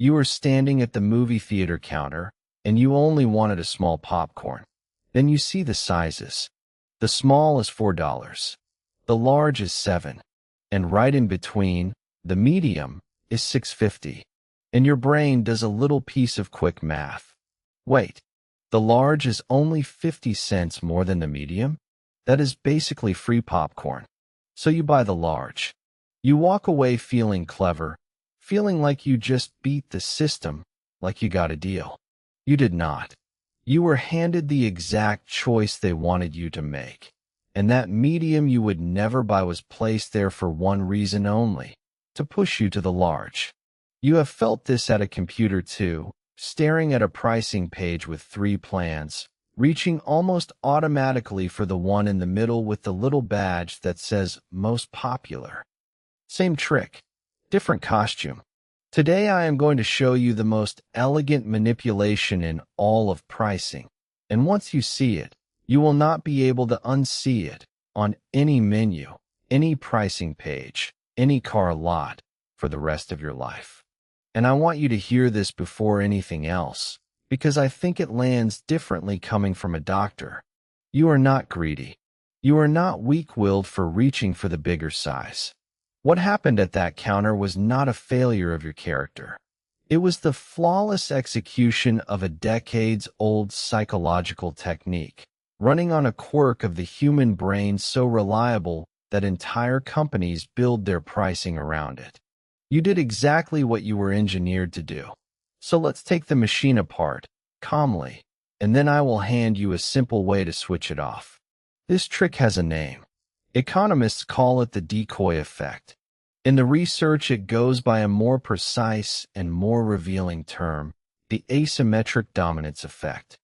You were standing at the movie theater counter, and you only wanted a small popcorn. Then you see the sizes. The small is $4. The large is $7. And right in between, the medium is $6.50. And your brain does a little piece of quick math. Wait, the large is only 50 cents more than the medium? That is basically free popcorn. So you buy the large. You walk away feeling clever, feeling like you just beat the system, like you got a deal. You did not. You were handed the exact choice they wanted you to make. And that medium you would never buy was placed there for one reason only, to push you to the large. You have felt this at a computer too, staring at a pricing page with 3 plans, reaching almost automatically for the one in the middle with the little badge that says most popular. Same trick, different costume. Today I am going to show you the most elegant manipulation in all of pricing, and once you see it, you will not be able to unsee it on any menu, any pricing page, any car lot for the rest of your life. And I want you to hear this before anything else, because I think it lands differently coming from a doctor. You are not greedy. You are not weak-willed for reaching for the bigger size. What happened at that counter was not a failure of your character. It was the flawless execution of a decades-old psychological technique, running on a quirk of the human brain so reliable that entire companies build their pricing around it. You did exactly what you were engineered to do. So let's take the machine apart, calmly, and then I will hand you a simple way to switch it off. This trick has a name. Economists call it the decoy effect. In the research, it goes by a more precise and more revealing term, the asymmetric dominance effect.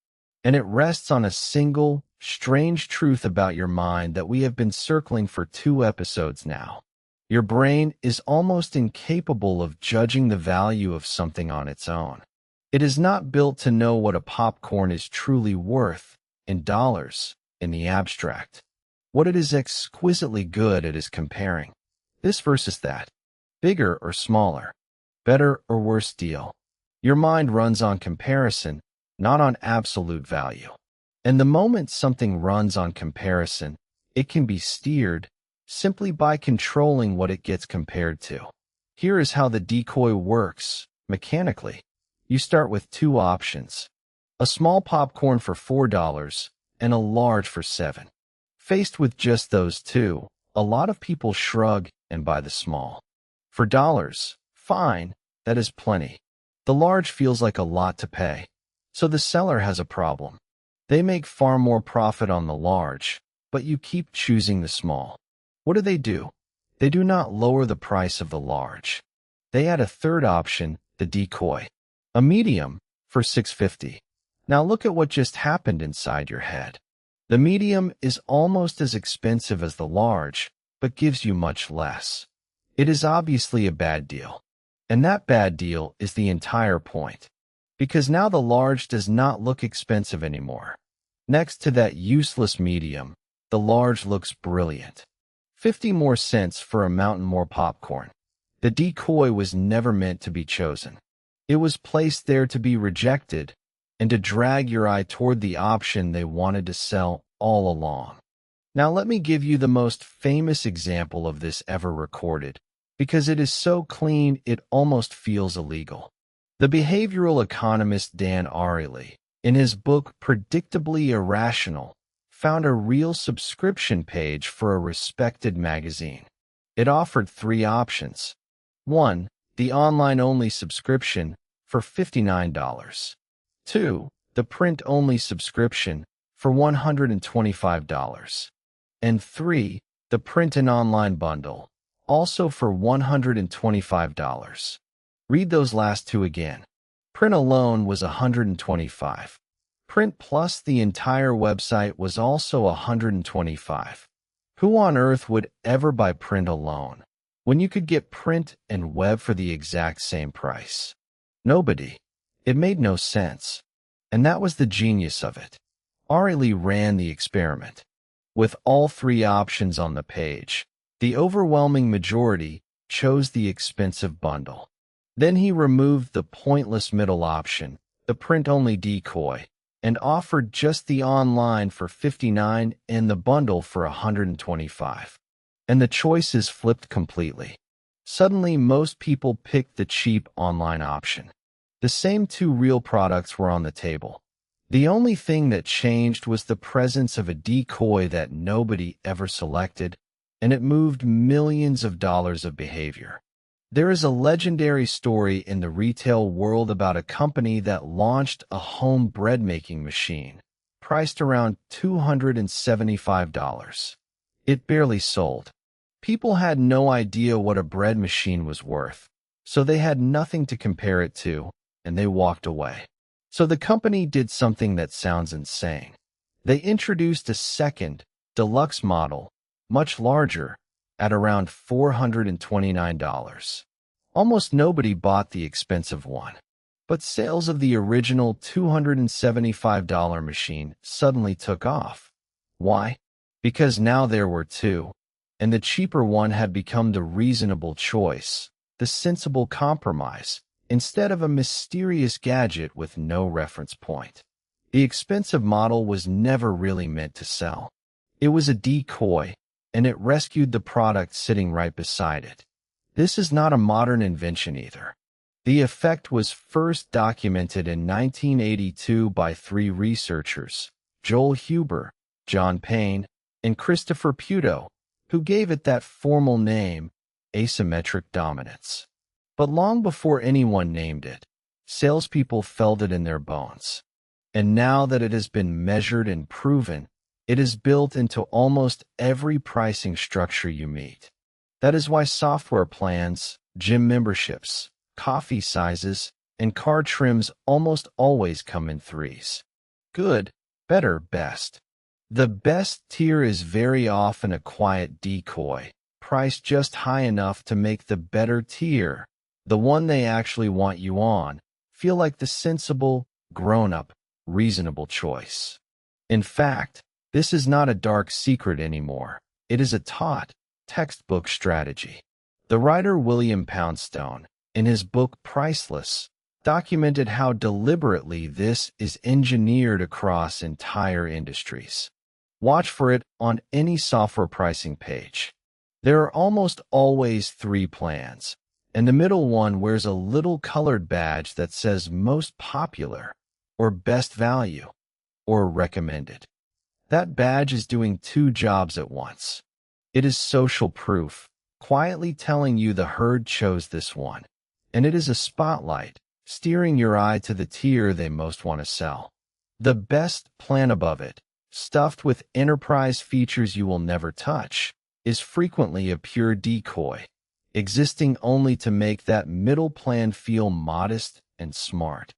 And it rests on a single, strange truth about your mind that we have been circling for 2 episodes now. Your brain is almost incapable of judging the value of something on its own. It is not built to know what a popcorn is truly worth in dollars in the abstract. What it is exquisitely good at is comparing this versus that, bigger or smaller, better or worse deal. Your mind runs on comparison, not on absolute value. And the moment something runs on comparison, it can be steered simply by controlling what it gets compared to. Here is how the decoy works, mechanically. You start with 2 options, a small popcorn for $4 and a large for $7. Faced with just those 2, a lot of people shrug and buy the small. For dollars, fine, that is plenty. The large feels like a lot to pay. So the seller has a problem. They make far more profit on the large, but you keep choosing the small. What do? They do not lower the price of the large. They add a third option, the decoy, a medium, for $6.50. Now look at what just happened inside your head. The medium is almost as expensive as the large, but gives you much less. It is obviously a bad deal. And that bad deal is the entire point. Because now the large does not look expensive anymore. Next to that useless medium, the large looks brilliant. 50 more cents for a mountain more popcorn. The decoy was never meant to be chosen. It was placed there to be rejected and to drag your eye toward the option they wanted to sell all along. Now let me give you the most famous example of this ever recorded, because it is so clean it almost feels illegal. The behavioral economist Dan Ariely, in his book Predictably Irrational, found a real subscription page for a respected magazine. It offered 3 options. 1. The online-only subscription for $59. 2. The print-only subscription for $125. And 3. The print and online bundle, also for $125. Read those last 2 again. Print alone was $125. Print plus the entire website was also $125. Who on earth would ever buy print alone when you could get print and web for the exact same price? Nobody. It made no sense. And that was the genius of it. Ariely ran the experiment. With all 3 options on the page, the overwhelming majority chose the expensive bundle. Then he removed the pointless middle option, the print-only decoy, and offered just the online for $59 and the bundle for $125. And the choices flipped completely. Suddenly, most people picked the cheap online option. The same two real products were on the table. The only thing that changed was the presence of a decoy that nobody ever selected, and it moved millions of dollars of behavior. There is a legendary story in the retail world about a company that launched a home bread-making machine, priced around $275. It barely sold. People had no idea what a bread machine was worth, so they had nothing to compare it to, and they walked away. So the company did something that sounds insane. They introduced a second, deluxe model, much larger, at around $429. Almost nobody bought the expensive one. But sales of the original $275 machine suddenly took off. Why? Because now there were two, and the cheaper one had become the reasonable choice, the sensible compromise, instead of a mysterious gadget with no reference point. The expensive model was never really meant to sell. It was a decoy, and it rescued the product sitting right beside it. This is not a modern invention either. The effect was first documented in 1982 by three researchers, Joel Huber, John Payne, and Christopher Puto, who gave it that formal name, asymmetric dominance. But long before anyone named it, salespeople felt it in their bones. And now that it has been measured and proven, it is built into almost every pricing structure you meet. That is why software plans, gym memberships, coffee sizes, and car trims almost always come in threes. Good, better, best. The best tier is very often a quiet decoy, priced just high enough to make the better tier, the one they actually want you on, feel like the sensible, grown-up, reasonable choice. In fact, this is not a dark secret anymore. It is a taut, textbook strategy. The writer William Poundstone, in his book Priceless, documented how deliberately this is engineered across entire industries. Watch for it on any software pricing page. There are almost always three plans, and the middle one wears a little colored badge that says most popular, or best value, or recommended. That badge is doing two jobs at once. It is social proof, quietly telling you the herd chose this one, and it is a spotlight, steering your eye to the tier they most want to sell. The best plan above it, stuffed with enterprise features you will never touch, is frequently a pure decoy, existing only to make that middle plan feel modest and smart.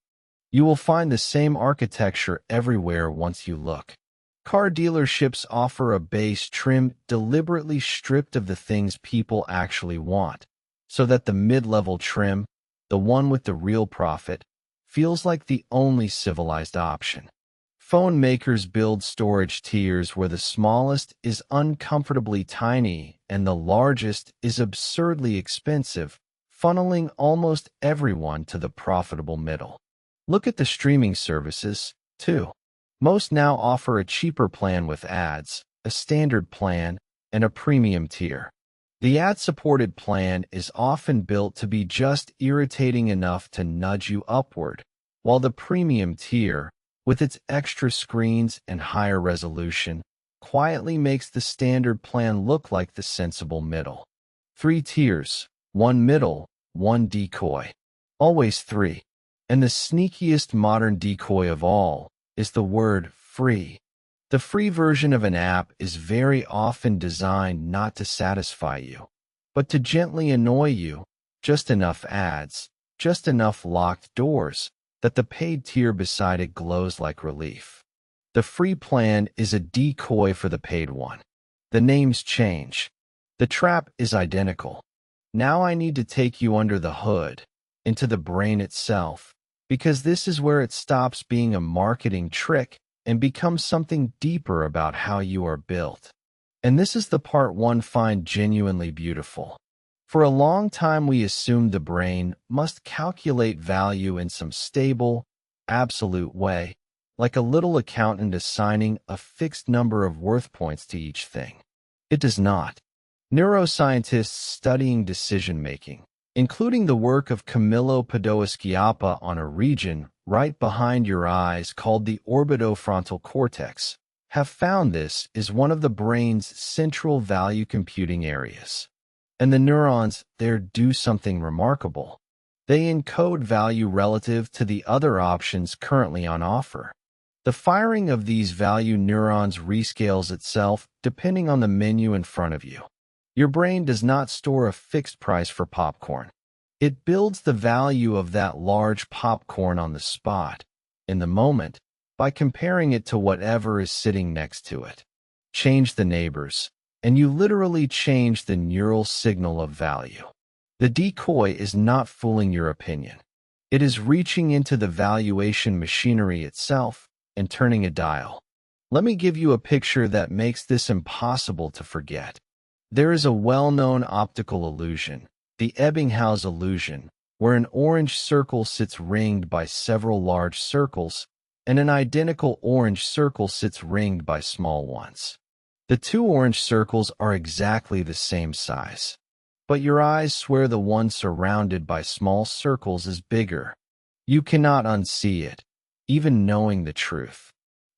You will find the same architecture everywhere once you look. Car dealerships offer a base trim deliberately stripped of the things people actually want, so that the mid-level trim, the one with the real profit, feels like the only civilized option. Phone makers build storage tiers where the smallest is uncomfortably tiny and the largest is absurdly expensive, funneling almost everyone to the profitable middle. Look at the streaming services, too. Most now offer a cheaper plan with ads, a standard plan, and a premium tier. The ad-supported plan is often built to be just irritating enough to nudge you upward, while the premium tier, with its extra screens and higher resolution, quietly makes the standard plan look like the sensible middle. Three tiers, one middle, one decoy. Always three. And the sneakiest modern decoy of all is the word free. The free version of an app is very often designed not to satisfy you, but to gently annoy you, just enough ads, just enough locked doors, that the paid tier beside it glows like relief. The free plan is a decoy for the paid one. The names change. The trap is identical. Now I need to take you under the hood, into the brain itself, because this is where it stops being a marketing trick and becomes something deeper about how you are built. And this is the part one find genuinely beautiful. For a long time, we assumed the brain must calculate value in some stable, absolute way, like a little accountant assigning a fixed number of worth points to each thing. It does not. Neuroscientists studying decision-making, including the work of Camillo Padoa-Schiappa on a region right behind your eyes called the orbitofrontal cortex, have found this is one of the brain's central value computing areas. And the neurons there do something remarkable. They encode value relative to the other options currently on offer. The firing of these value neurons rescales itself depending on the menu in front of you. Your brain does not store a fixed price for popcorn. It builds the value of that large popcorn on the spot, in the moment, by comparing it to whatever is sitting next to it. Change the neighbors, and you literally change the neural signal of value. The decoy is not fooling your opinion. It is reaching into the valuation machinery itself and turning a dial. Let me give you a picture that makes this impossible to forget. There is a well-known optical illusion, the Ebbinghaus illusion, where an orange circle sits ringed by several large circles, and an identical orange circle sits ringed by small ones. The two orange circles are exactly the same size, but your eyes swear the one surrounded by small circles is bigger. You cannot unsee it, even knowing the truth.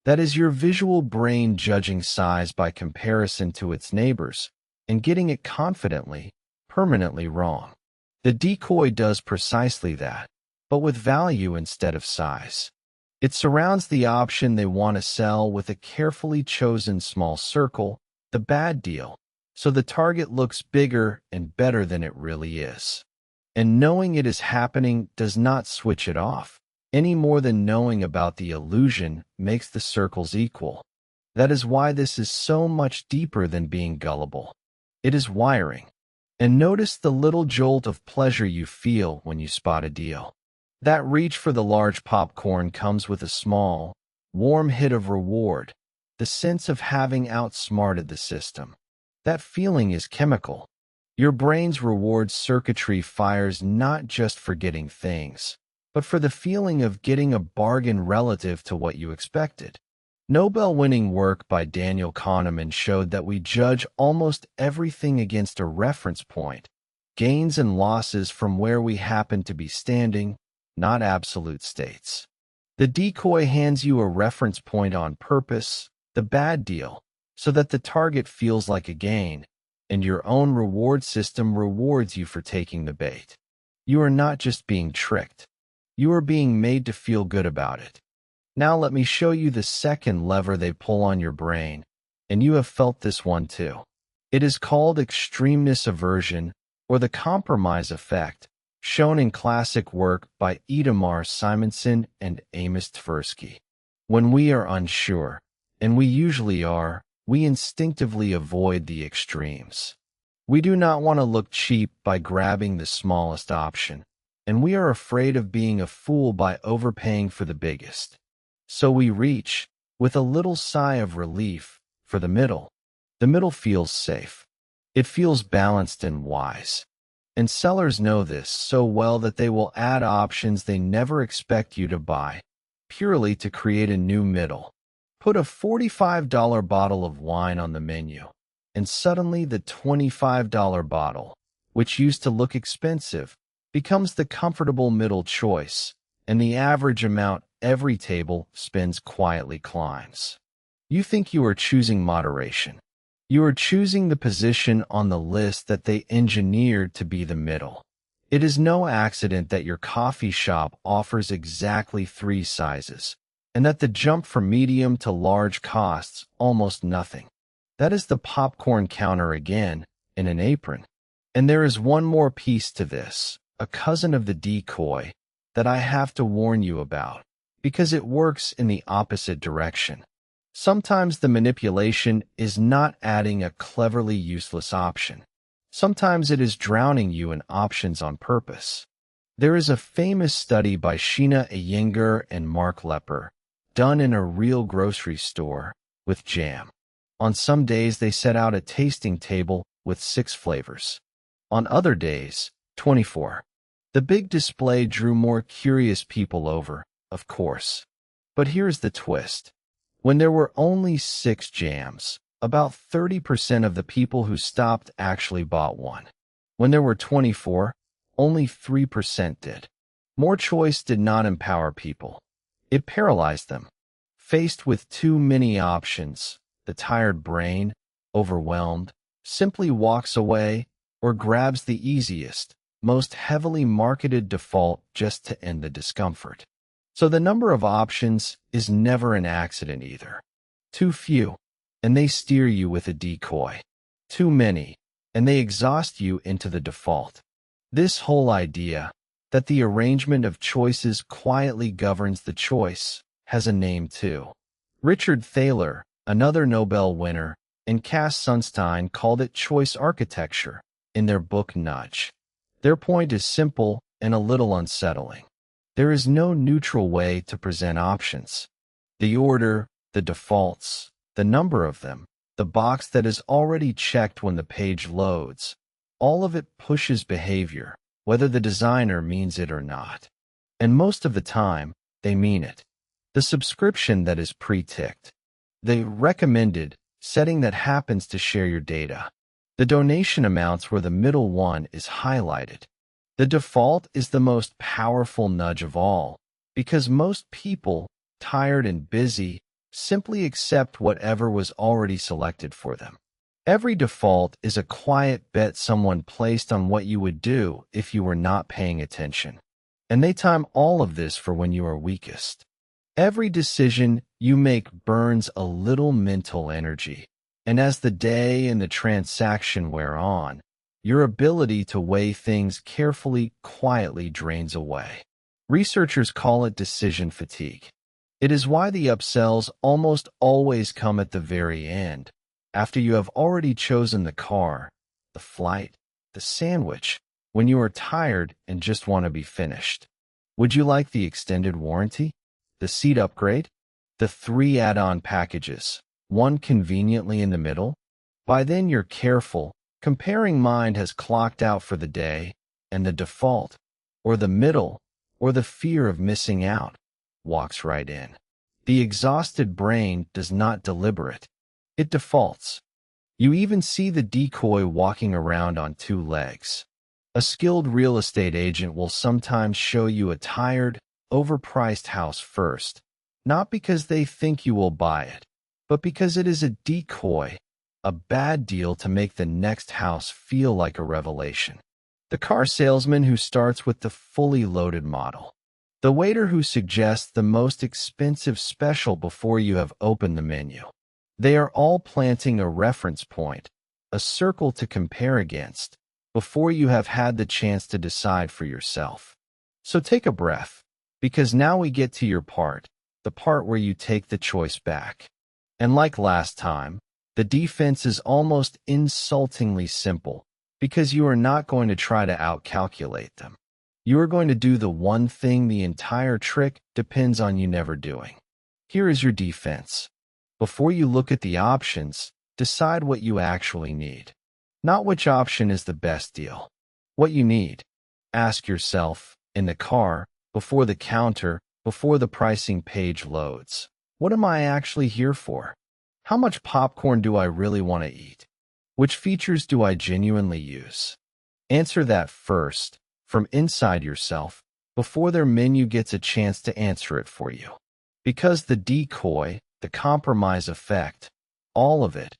That is your visual brain judging size by comparison to its neighbors, and getting it confidently, permanently wrong. The decoy does precisely that, but with value instead of size. It surrounds the option they want to sell with a carefully chosen small circle, the bad deal, so the target looks bigger and better than it really is. And knowing it is happening does not switch it off, any more than knowing about the illusion makes the circles equal. That is why this is so much deeper than being gullible. It is wiring. And notice the little jolt of pleasure you feel when you spot a deal. That reach for the large popcorn comes with a small, warm hit of reward, the sense of having outsmarted the system. That feeling is chemical. Your brain's reward circuitry fires not just for getting things, but for the feeling of getting a bargain relative to what you expected. Nobel-winning work by Daniel Kahneman showed that we judge almost everything against a reference point, gains and losses from where we happen to be standing, not absolute states. The decoy hands you a reference point on purpose, the bad deal, so that the target feels like a gain, and your own reward system rewards you for taking the bait. You are not just being tricked. You are being made to feel good about it. Now let me show you the second lever they pull on your brain, and you have felt this one too. It is called extremeness aversion, or the compromise effect, shown in classic work by Itamar Simonson and Amos Tversky. When we are unsure, and we usually are, we instinctively avoid the extremes. We do not want to look cheap by grabbing the smallest option, and we are afraid of being a fool by overpaying for the biggest. So we reach, with a little sigh of relief, for the middle. The middle feels safe. It feels balanced and wise. And sellers know this so well that they will add options they never expect you to buy, purely to create a new middle. Put a $45 bottle of wine on the menu, and suddenly the $25 bottle, which used to look expensive, becomes the comfortable middle choice, and the average amount every table spends quietly climbs. You think you are choosing moderation. You are choosing the position on the list that they engineered to be the middle. It is no accident that your coffee shop offers exactly 3 sizes, and that the jump from medium to large costs almost nothing. That is the popcorn counter again, in an apron. And there is one more piece to this, a cousin of the decoy, that I have to warn you about, because it works in the opposite direction. Sometimes the manipulation is not adding a cleverly useless option. Sometimes it is drowning you in options on purpose. There is a famous study by Sheena Iyengar and Mark Lepper, done in a real grocery store, with jam. On some days they set out a tasting table with 6 flavors. On other days, 24. The big display drew more curious people over, of course. But here's the twist. When there were only 6 jams, about 30% of the people who stopped actually bought one. When there were 24, only 3% did. More choice did not empower people. It paralyzed them. Faced with too many options, the tired brain, overwhelmed, simply walks away or grabs the easiest, most heavily marketed default just to end the discomfort. So the number of options is never an accident either. Too few, and they steer you with a decoy. Too many, and they exhaust you into the default. This whole idea that the arrangement of choices quietly governs the choice has a name too. Richard Thaler, another Nobel winner, and Cass Sunstein called it choice architecture in their book Nudge. Their point is simple and a little unsettling. There is no neutral way to present options. The order, the defaults, the number of them, the box that is already checked when the page loads, all of it pushes behavior, whether the designer means it or not. And most of the time, they mean it. The subscription that is pre-ticked. The recommended setting that happens to share your data. The donation amounts where the middle one is highlighted. The default is the most powerful nudge of all, because most people, tired and busy, simply accept whatever was already selected for them. Every default is a quiet bet someone placed on what you would do if you were not paying attention. And they time all of this for when you are weakest. Every decision you make burns a little mental energy, and as the day and the transaction wear on, your ability to weigh things carefully, quietly drains away. Researchers call it decision fatigue. It is why the upsells almost always come at the very end, after you have already chosen the car, the flight, the sandwich, when you are tired and just want to be finished. Would you like the extended warranty? The seat upgrade? The 3 add-on packages, one conveniently in the middle? By then you're careful. Comparing mind has clocked out for the day, and the default, or the middle, or the fear of missing out, walks right in. The exhausted brain does not deliberate. It defaults. You even see the decoy walking around on 2 legs. A skilled real estate agent will sometimes show you a tired, overpriced house first, not because they think you will buy it, but because it is a decoy, a bad deal to make the next house feel like a revelation. The car salesman who starts with the fully loaded model. The waiter who suggests the most expensive special before you have opened the menu. They are all planting a reference point, a circle to compare against, before you have had the chance to decide for yourself. So take a breath, because now we get to your part, the part where you take the choice back. And like last time, the defense is almost insultingly simple, because you are not going to try to outcalculate them. You are going to do the one thing the entire trick depends on you never doing. Here is your defense. Before you look at the options, decide what you actually need. Not which option is the best deal. What you need. Ask yourself, in the car, before the counter, before the pricing page loads. What am I actually here for? How much popcorn do I really want to eat? Which features do I genuinely use? Answer that first, from inside yourself, before their menu gets a chance to answer it for you. Because the decoy, the compromise effect, all of it,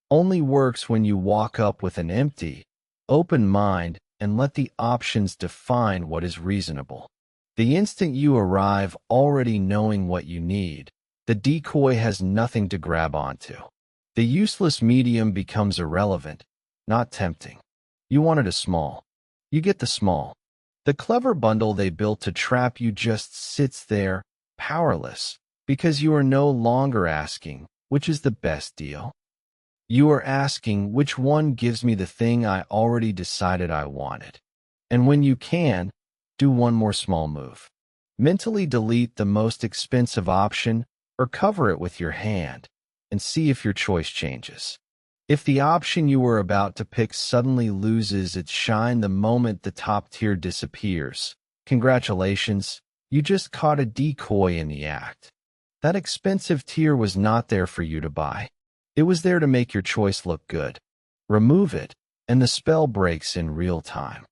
only works when you walk up with an empty, open mind and let the options define what is reasonable. The instant you arrive already knowing what you need, the decoy has nothing to grab onto. The useless medium becomes irrelevant, not tempting. You wanted a small. You get the small. The clever bundle they built to trap you just sits there, powerless, because you are no longer asking, which is the best deal? You are asking, which one gives me the thing I already decided I wanted? And when you can, do one more small move. Mentally delete the most expensive option or cover it with your hand and see if your choice changes. If the option you were about to pick suddenly loses its shine the moment the top tier disappears, congratulations, you just caught a decoy in the act. That expensive tier was not there for you to buy. It was there to make your choice look good. Remove it, and the spell breaks in real time.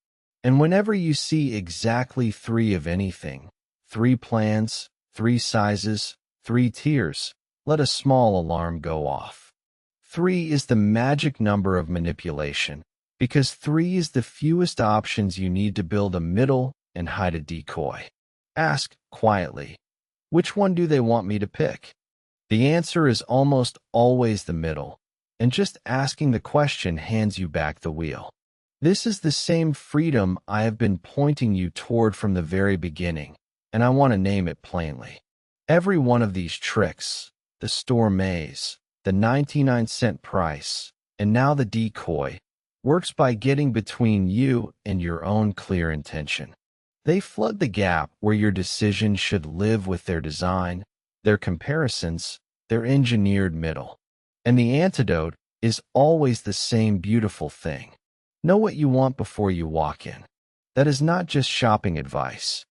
And whenever you see exactly 3 of anything, 3 plans, 3 sizes, 3 tiers, let a small alarm go off. 3 is the magic number of manipulation, because 3 is the fewest options you need to build a middle and hide a decoy. Ask quietly, which one do they want me to pick? The answer is almost always the middle, and just asking the question hands you back the wheel. This is the same freedom I have been pointing you toward from the very beginning, and I want to name it plainly. Every one of these tricks, the store maze, the 99-cent price, and now the decoy, works by getting between you and your own clear intention. They flood the gap where your decision should live with their design, their comparisons, their engineered middle. And the antidote is always the same beautiful thing. Know what you want before you walk in. That is not just shopping advice.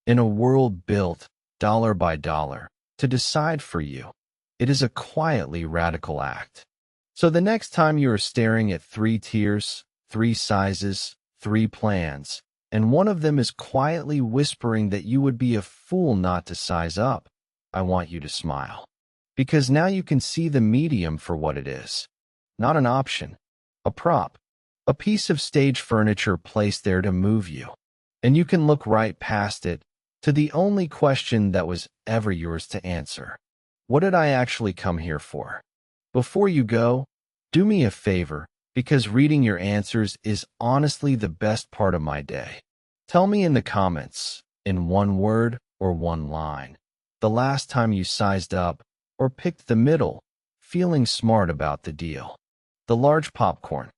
In a world built, dollar by dollar, to decide for you, it is a quietly radical act. So the next time you are staring at 3 tiers, 3 sizes, 3 plans, and one of them is quietly whispering that you would be a fool not to size up, I want you to smile. Because now you can see the medium for what it is. Not an option, a prop, a piece of stage furniture placed there to move you. And you can look right past it to the only question that was ever yours to answer. What did I actually come here for? Before you go, do me a favor, because reading your answers is honestly the best part of my day. Tell me in the comments, in 1 word or 1 line, the last time you sized up or picked the middle, feeling smart about the deal. The large popcorn,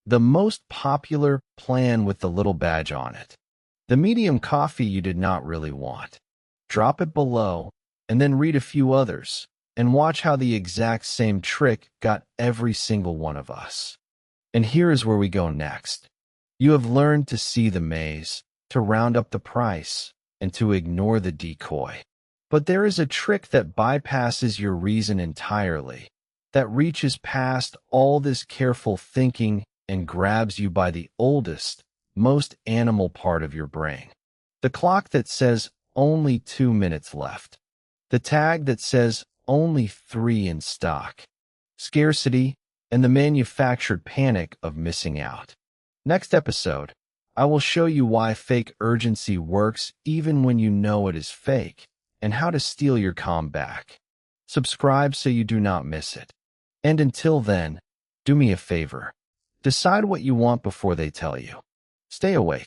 the most popular plan with the little badge on it. The medium coffee you did not really want. Drop it below, and then read a few others, and watch how the exact same trick got every single one of us. And here is where we go next. You have learned to see the maze, to round up the price, and to ignore the decoy. But there is a trick that bypasses your reason entirely, that reaches past all this careful thinking and grabs you by the oldest, most animal part of your brain. The clock that says only 2 minutes left. The tag that says only 3 in stock. Scarcity and the manufactured panic of missing out. Next episode, I will show you why fake urgency works even when you know it is fake, and how to steal your calm back. Subscribe so you do not miss it. And until then, do me a favor. Decide what you want before they tell you. Stay awake.